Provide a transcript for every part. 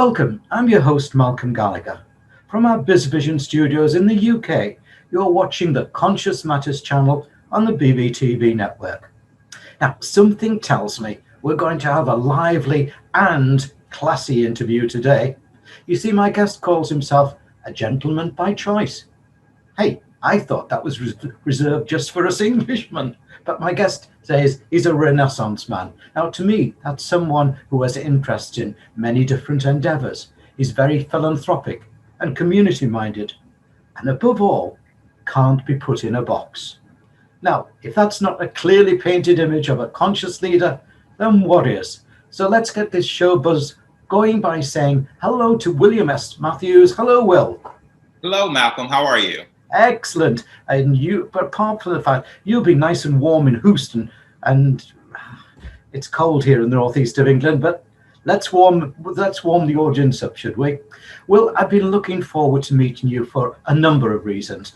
Welcome, I'm your host Malcolm Gallagher. From our BizVision studios in the UK, you're watching the Conscious Matters channel on the BBTV network. Now, something tells me we're going to have a lively and classy interview today. You see, my guest calls himself a gentleman by choice. Hey, I thought that was reserved just for us Englishmen, but my guest says he's a Renaissance man. Now, to me, that's someone who has interests in many different endeavours. He's very philanthropic and community-minded, and above all, can't be put in a box. Now, if that's not a clearly painted image of a conscious leader, then what is? So let's get this show buzz going by saying hello to William S. Matthews. Hello, Will. Hello, Malcolm. How are you? Excellent. And you, but apart from the fact you'll be nice and warm in Houston, and it's cold here in the northeast of England, but let's warm the audience up, should we? Well, I've been looking forward to meeting you for a number of reasons.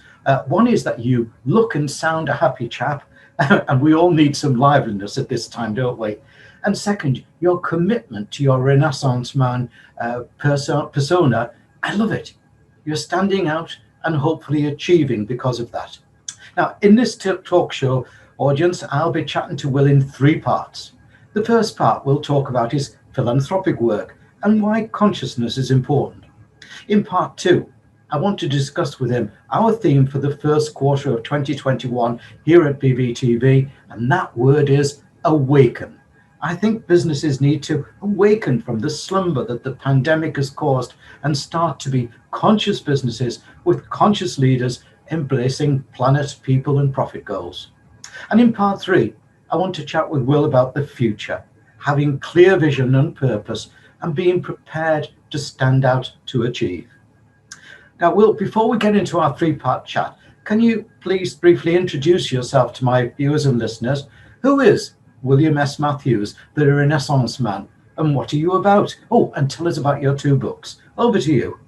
One is that you look and sound a happy chap, and we all need some liveliness at this time, don't we? And second, your commitment to your Renaissance man persona, I love it. You're standing out and hopefully achieving because of that. Now, in this talk show audience, I'll be chatting to Will in three parts. The first part we'll talk about his philanthropic work and why consciousness is important. In part two, I want to discuss with him our theme for the first quarter of 2021 here at BBTV, and that word is awaken. I think businesses need to awaken from the slumber that the pandemic has caused and start to be conscious businesses with conscious leaders embracing planet, people, and profit goals. And in part three, I want to chat with Will about the future, having clear vision and purpose, and being prepared to stand out to achieve. Now, Will, before we get into our three-part chat, can you please briefly introduce yourself to my viewers and listeners? Who is William S. Matthews, the Renaissance man, and what are you about? Oh, and tell us about your two books. Over to you.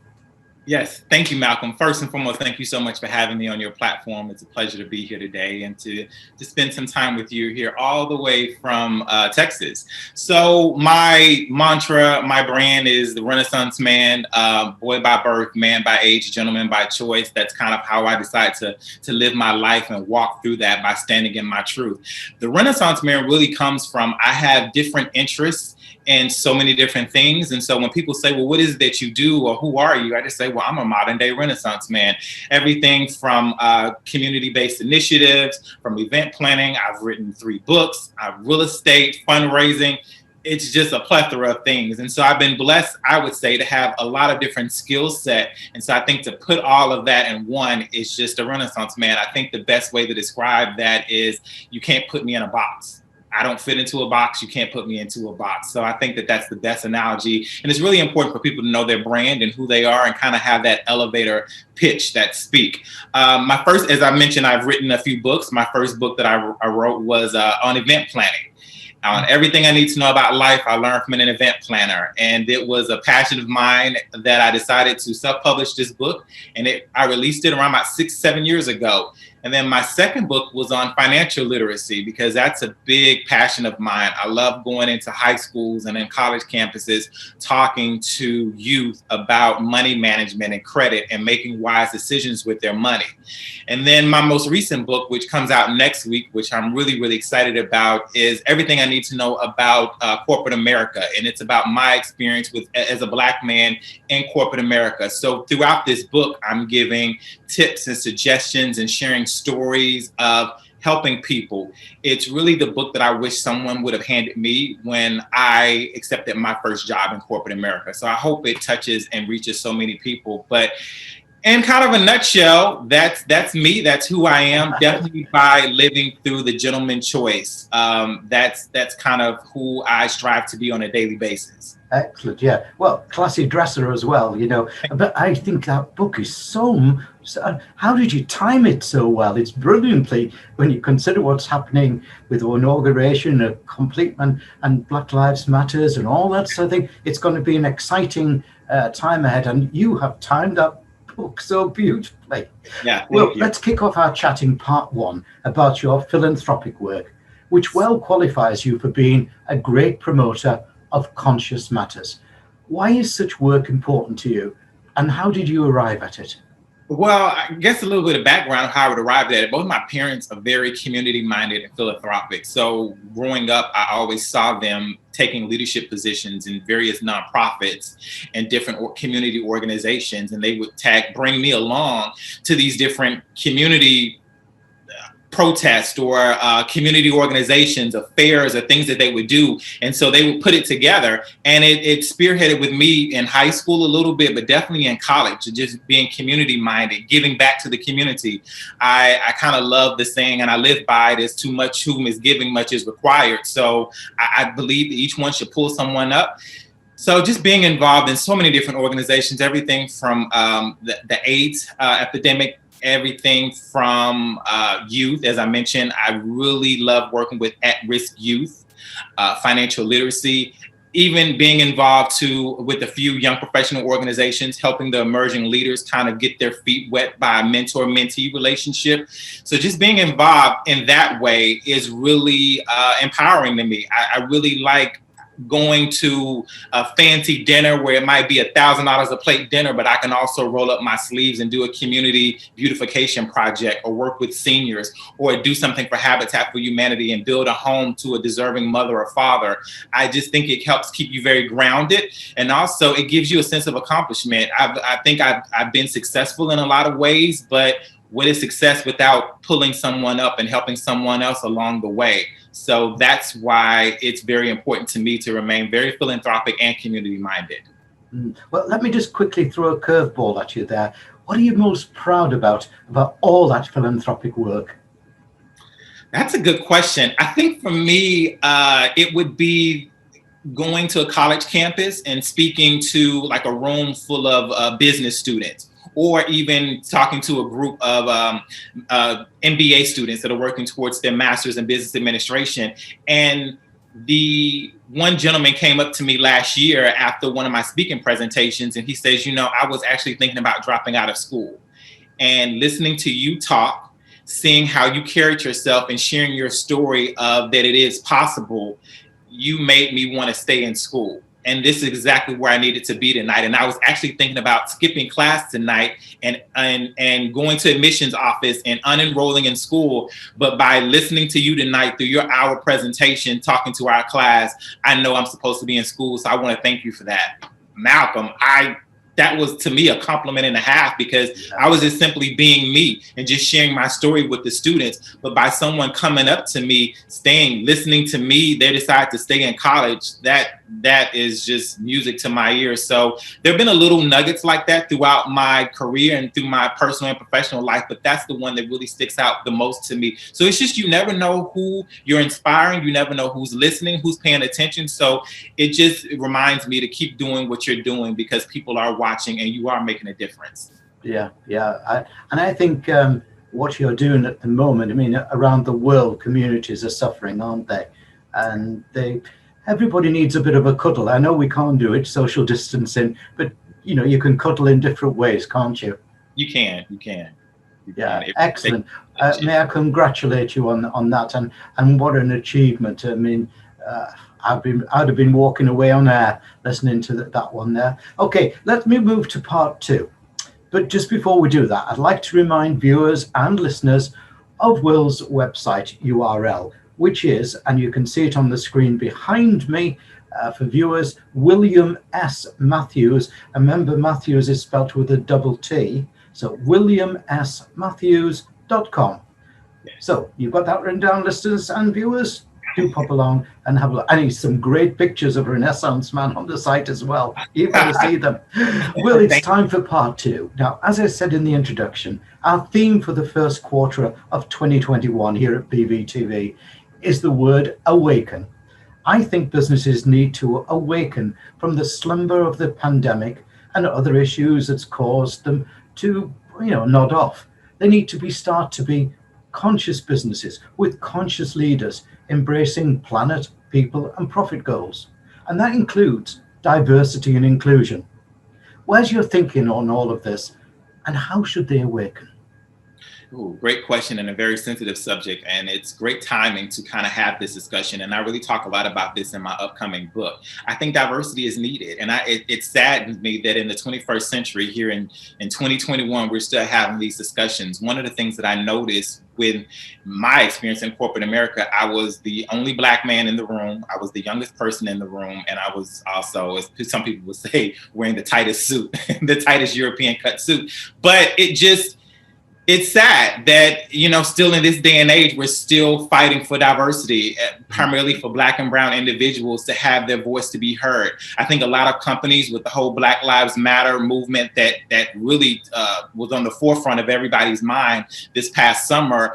Yes, thank you, Malcolm. First and foremost, thank you so much for having me on your platform. It's a pleasure to be here today and to spend some time with you here all the way from Texas. So my mantra, my brand is the Renaissance man, boy by birth, man by age, gentleman by choice. That's kind of how I decide to live my life and walk through that by standing in my truth. The Renaissance man really comes from, I have different interests and so many different things. And so when people say, well, what is it that you do or who are you? I just say, well, I'm a modern day Renaissance man. Everything from community-based initiatives, from event planning. I've written 3 books, real estate, fundraising. It's just a plethora of things. And so I've been blessed, I would say, to have a lot of different skill set. And so I think to put all of that in one is just a Renaissance man. I think the best way to describe that is you can't put me in a box. I don't fit into a box. You can't put me into a box. So I think that that's the best analogy. And it's really important for people to know their brand and who they are and kind of have that elevator pitch, that speak. My first, as I mentioned, I've written a few books. My first book that I wrote was on event planning. On everything I need to know about life, I learned from an event planner. And it was a passion of mine that I decided to self-publish this book. And I released it around about 6-7 years ago. And then my second book was on financial literacy, because that's a big passion of mine. I love going into high schools and in college campuses, talking to youth about money management and credit and making wise decisions with their money. And then my most recent book, which comes out next week, which I'm really, really excited about, is Everything I Need to Know About Corporate America. And it's about my experience as a Black man in corporate America. So throughout this book, I'm giving tips and suggestions and sharing stories of helping people. It's really the book that I wish someone would have handed me when I accepted my first job in corporate America. So I hope it touches and reaches so many people. But in kind of a nutshell, that's me. That's who I am. Definitely by living through the gentleman choice. That's kind of who I strive to be on a daily basis. Excellent, yeah. Well, classy dresser as well, you know. But I think that book is so how did you time it so well? It's brilliantly, when you consider what's happening with the inauguration of Completement and Black Lives Matters and all that sort of thing. It's going to be an exciting time ahead, and you have timed that book so beautifully. Yeah. Well, let's kick off our chat in part one about your philanthropic work, which well qualifies you for being a great promoter of conscious matters. Why is such work important to you, and how did you arrive at it? Well, I guess a little bit of background of how I would arrive at it. Both my parents are very community-minded and philanthropic. So growing up, I always saw them taking leadership positions in various nonprofits and different community organizations, and they would bring me along to these different community protest or community organizations, affairs, or things that they would do. And so they would put it together. And it spearheaded with me in high school a little bit, but definitely in college, just being community minded, giving back to the community. I kind of love the saying, and I live by it, is too much whom is giving, much is required. So I believe that each one should pull someone up. So just being involved in so many different organizations, everything from the AIDS epidemic, everything from youth. As I mentioned, I really love working with at-risk youth, financial literacy, even being involved with a few young professional organizations, helping the emerging leaders kind of get their feet wet by a mentor-mentee relationship. So just being involved in that way is really empowering to me. I really like going to a fancy dinner where it might be $1,000 a plate dinner, but I can also roll up my sleeves and do a community beautification project, or work with seniors, or do something for Habitat for Humanity and build a home to a deserving mother or father. I just think it helps keep you very grounded, and also it gives you a sense of accomplishment. I think I've been successful in a lot of ways, but what is success without pulling someone up and helping someone else along the way? So that's why it's very important to me to remain very philanthropic and community minded. Well, let me just quickly throw a curveball at you there. What are you most proud about all that philanthropic work? That's a good question. I think for me, it would be going to a college campus and speaking to like a room full of business students, or even talking to a group of MBA students that are working towards their master's in business administration. And the one gentleman came up to me last year after one of my speaking presentations, and he says, I was actually thinking about dropping out of school. And listening to you talk, seeing how you carried yourself and sharing your story of that it is possible, you made me want to stay in school. And this is exactly where I needed to be tonight. And I was actually thinking about skipping class tonight and going to admissions office and unenrolling in school. But by listening to you tonight through your hour presentation, talking to our class, I know I'm supposed to be in school. So I want to thank you for that. Malcolm, that was to me a compliment and a half, because I was just simply being me and just sharing my story with the students. But by someone coming up to me, listening to me, they decide to stay in college. That is just music to my ears. So there have been a little nuggets like that throughout my career and through my personal and professional life, but that's the one that really sticks out the most to me. So it's just, you never know who you're inspiring. You never know who's listening, who's paying attention. So it reminds me to keep doing what you're doing, because people are watching and you are making a difference. Yeah. I think what you're doing at the moment, around the world, communities are suffering, aren't they? And everybody needs a bit of a cuddle. I know we can't do it, social distancing, but you can cuddle in different ways, can't you? You can. Yeah, excellent. May I congratulate you on that, and what an achievement. I'd have been walking away on air listening to that one there. Okay, let me move to part 2. But just before we do that, I'd like to remind viewers and listeners of Will's website URL, which is, and you can see it on the screen behind me for viewers, William S. Matthews. And remember, Matthews is spelled with a double T. So WilliamSMatthews.com. So you've got that written down, listeners and viewers. Do pop along and have a look. I need some great pictures of Renaissance Man on the site as well. You've got to see them. Well, it's time for part 2. Now, as I said in the introduction, our theme for the first quarter of 2021 here at BVTV is the word awaken. I think businesses need to awaken from the slumber of the pandemic and other issues that's caused them to, nod off. They need to start to be conscious businesses with conscious leaders, embracing planet, people, and profit goals. And that includes diversity and inclusion. Where's your thinking on all of this, and how should they awaken? Ooh, great question and a very sensitive subject. And it's great timing to kind of have this discussion. And I really talk a lot about this in my upcoming book. I think diversity is needed. And it saddens me that in the 21st century, here in 2021, we're still having these discussions. One of the things that I noticed with my experience in corporate America, I was the only Black man in the room. I was the youngest person in the room. And I was also, as some people would say, wearing the tightest suit, the tightest European cut suit. But it's sad that, still in this day and age, we're still fighting for diversity, primarily for Black and brown individuals to have their voice to be heard. I think a lot of companies with the whole Black Lives Matter movement that really was on the forefront of everybody's mind this past summer,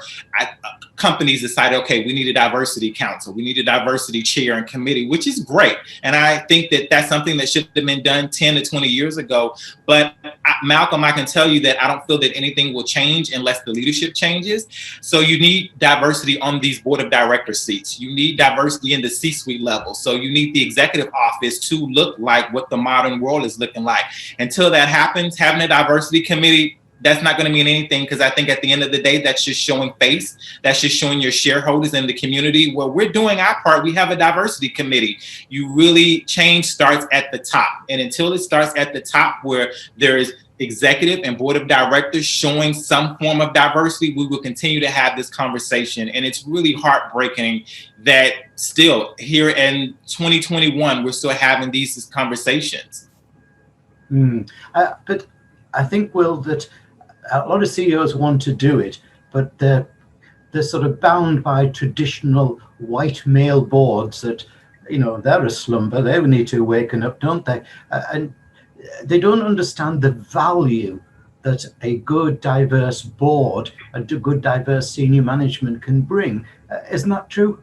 companies decided, okay, we need a diversity council. We need a diversity chair and committee, which is great. And I think that that's something that should have been done 10 to 20 years ago. But Malcolm, I can tell you that I don't feel that anything will change unless the leadership changes. So you need diversity on these board of director seats. You need diversity in the C-suite level. So you need the executive office to look like what the modern world is looking like. Until that happens, having a diversity committee, that's not going to mean anything, because I think at the end of the day, that's just showing face. That's just showing your shareholders in the community, well, we're doing our part. We have a diversity committee. You really, change starts at the top. And until it starts at the top, where there is executive and board of directors showing some form of diversity, we will continue to have this conversation. And it's really heartbreaking that still here in 2021, we're still having these conversations. But I think, Will, that a lot of CEOs want to do it, but they're sort of bound by traditional white male boards that, they're a slumber. They need to waken up, don't they? And they don't understand the value that a good, diverse board, a good, diverse senior management can bring. Isn't that true?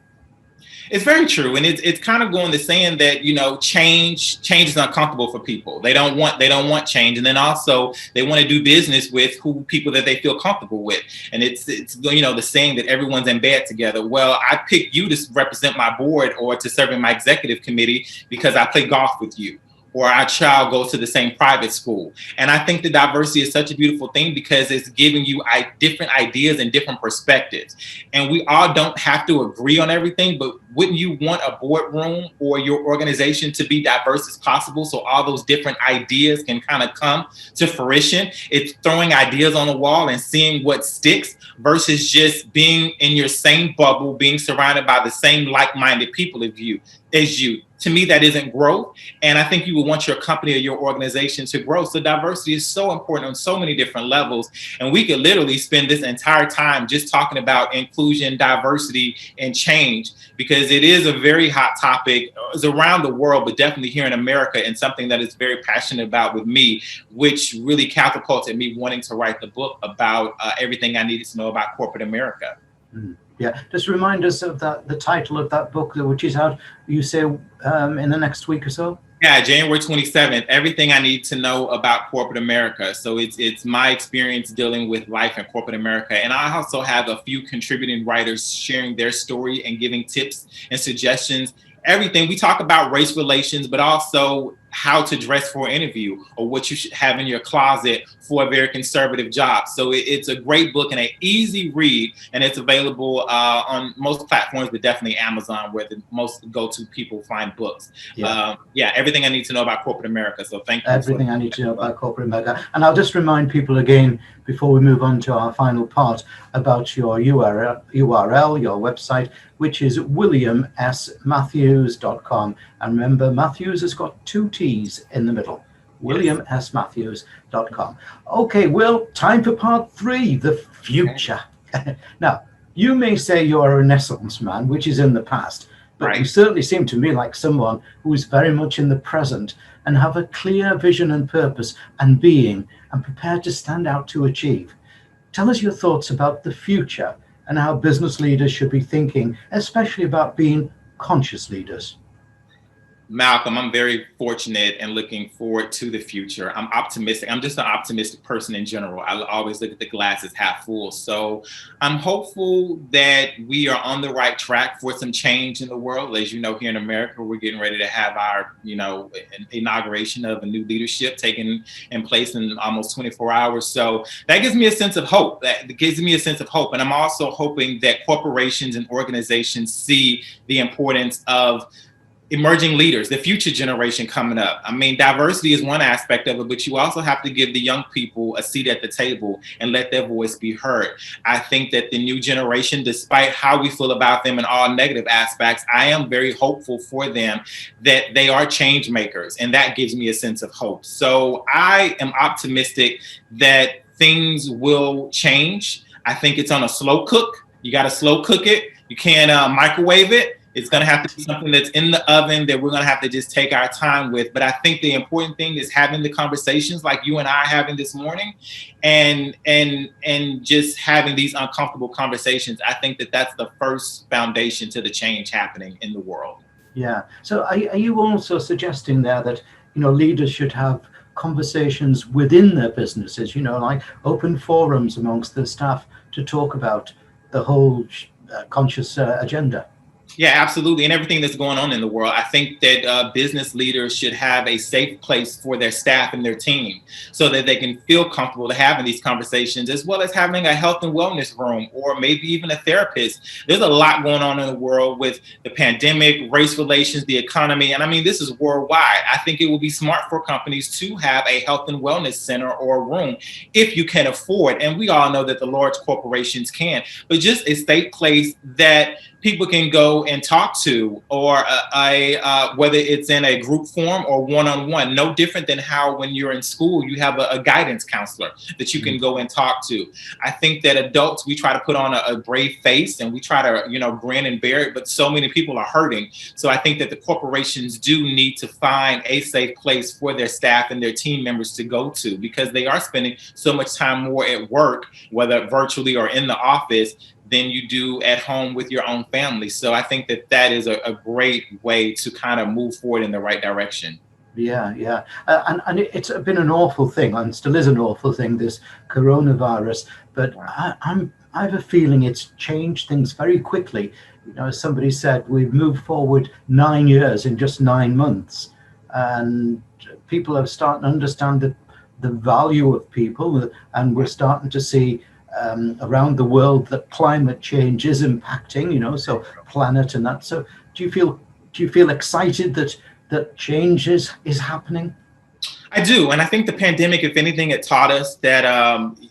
It's very true. And it's kind of going to saying that, change is uncomfortable for people. They don't want change. And then also they want to do business with people that they feel comfortable with. And it's the saying that everyone's in bed together. Well, I picked you to represent my board or to serve in my executive committee because I play golf with you, or our child goes to the same private school. And I think the diversity is such a beautiful thing because it's giving you different ideas and different perspectives. And we all don't have to agree on everything, but wouldn't you want a boardroom or your organization to be diverse as possible so all those different ideas can kind of come to fruition? It's throwing ideas on the wall and seeing what sticks versus just being in your same bubble, being surrounded by the same like-minded people as you. To me, that isn't growth. And I think you would want your company or your organization to grow. So diversity is so important on so many different levels. And we could literally spend this entire time just talking about inclusion, diversity, and change, because it is a very hot topic. It's around the world, but definitely here in America, and something that is very passionate about with me, which really catapulted me wanting to write the book about everything I needed to know about corporate America. Yeah, just remind us of the title of that book, which is out, you say, in the next week or so? Yeah, January 27th, Everything I Need to Know About Corporate America. So it's my experience dealing with life in corporate America. And I also have a few contributing writers sharing their story and giving tips and suggestions. Everything. We talk about race relations, but also how to dress for an interview or what you should have in your closet for a very conservative job. So it's a great book and an easy read, and it's available on most platforms, but definitely Amazon, where the most go-to people find books. Everything I need to know about corporate America. So thank you. Everything I need to know about corporate America. And I'll just remind people again, before we move on to our final part, about your URL, your website, which is williamsmatthews.com. And remember, Matthews has got 2 T's in the middle. williamsmatthews.com. Okay, Will, time for part 3, the future. Now, you may say you're a Renaissance man, which is in the past, but you certainly seem to me like someone who is very much in the present and have a clear vision and purpose and being and prepared to stand out to achieve. Tell us your thoughts about the future and how business leaders should be thinking, especially about being conscious leaders. Malcolm, I'm very fortunate and looking forward to the future. I'm optimistic. I'm just an optimistic person in general. I always look at the glass as half full. So I'm hopeful that we are on the right track for some change in the world. As you know, here in America, we're getting ready to have our, inauguration of a new leadership taking in place in almost 24 hours. So that gives me a sense of hope. And I'm also hoping that corporations and organizations see the importance of emerging leaders, the future generation coming up. I mean, diversity is one aspect of it, but you also have to give the young people a seat at the table and let their voice be heard. I think that the new generation, despite how we feel about them in all negative aspects, I am very hopeful for them that they are change makers, and that gives me a sense of hope. So I am optimistic that things will change. I think it's on a slow cook. You got to slow cook it. You can't microwave it. It's going to have to be something that's in the oven that we're going to have to just take our time with. But I think the important thing is having the conversations like you and I are having this morning, and just having these uncomfortable conversations. I think that that's the first foundation to the change happening in the world. Yeah. So are you also suggesting there that, leaders should have conversations within their businesses, like open forums amongst the staff to talk about the whole conscious agenda? Yeah, absolutely. And everything that's going on in the world. I think that business leaders should have a safe place for their staff and their team so that they can feel comfortable to having these conversations, as well as having a health and wellness room, or maybe even a therapist. There's a lot going on in the world with the pandemic, race relations, the economy. And I mean, this is worldwide. I think it will be smart for companies to have a health and wellness center or a room if you can afford. And we all know that the large corporations can, but just a safe place that people can go and talk to, or whether it's in a group form or one-on-one. No different than how when you're in school, you have a guidance counselor that you can go and talk to. I think that adults, we try to put on a brave face and we try to, grin and bear it, but so many people are hurting. So I think that the corporations do need to find a safe place for their staff and their team members to go to, because they are spending so much time more at work, whether virtually or in the office, than you do at home with your own family. So I think that that is a great way to kind of move forward in the right direction. Yeah. And it's been an awful thing, and still is an awful thing, this coronavirus. But I have a feeling it's changed things very quickly. As somebody said, we've moved forward 9 years in just 9 months. And people are starting to understand the value of people, and we're starting to see around the world that climate change is impacting, so planet and that. So do you feel excited that change is happening? I do. And I think the pandemic, if anything, it taught us that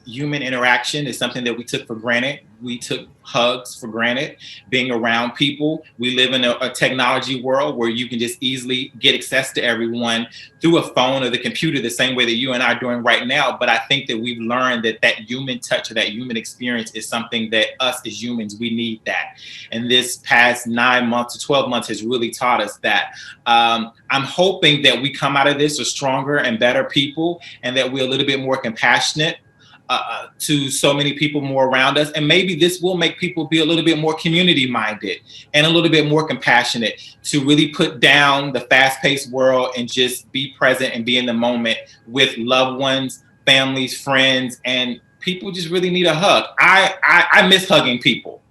human interaction is something that we took for granted. We took hugs for granted, being around people. We live in a technology world where you can just easily get access to everyone through a phone or the computer, the same way that you and I are doing right now. But I think that we've learned that human touch or that human experience is something that us as humans, we need that. And this past 9 months to 12 months has really taught us that. I'm hoping that we come out of this a stronger and better people, and that we're a little bit more compassionate to so many people more around us. And maybe this will make people be a little bit more community minded and a little bit more compassionate, to really put down the fast paced world and just be present and be in the moment with loved ones, families, friends, and people just really need a hug. I miss hugging people.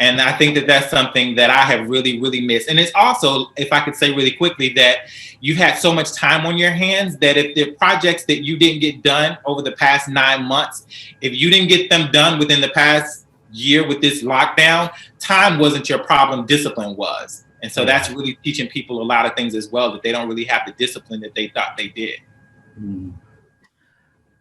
And I think that that's something that I have really, really missed. And it's also, if I could say really quickly, that you've had so much time on your hands that if the projects that you didn't get done over the past 9 months, if you didn't get them done within the past year with this lockdown, time wasn't your problem, discipline was. And so that's really teaching people a lot of things as well, that they don't really have the discipline that they thought they did.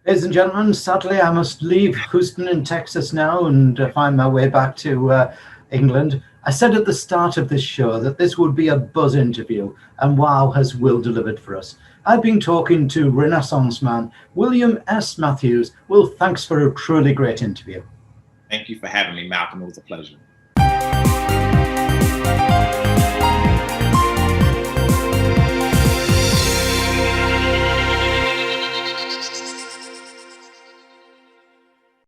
Ladies and gentlemen, sadly, I must leave Houston in Texas now and find my way back to England. I said at the start of this show that this would be a buzz interview, and wow, has Will delivered for us. I've been talking to Renaissance man William S. Matthews. Will, thanks for a truly great interview. Thank you for having me, Malcolm. It was a pleasure.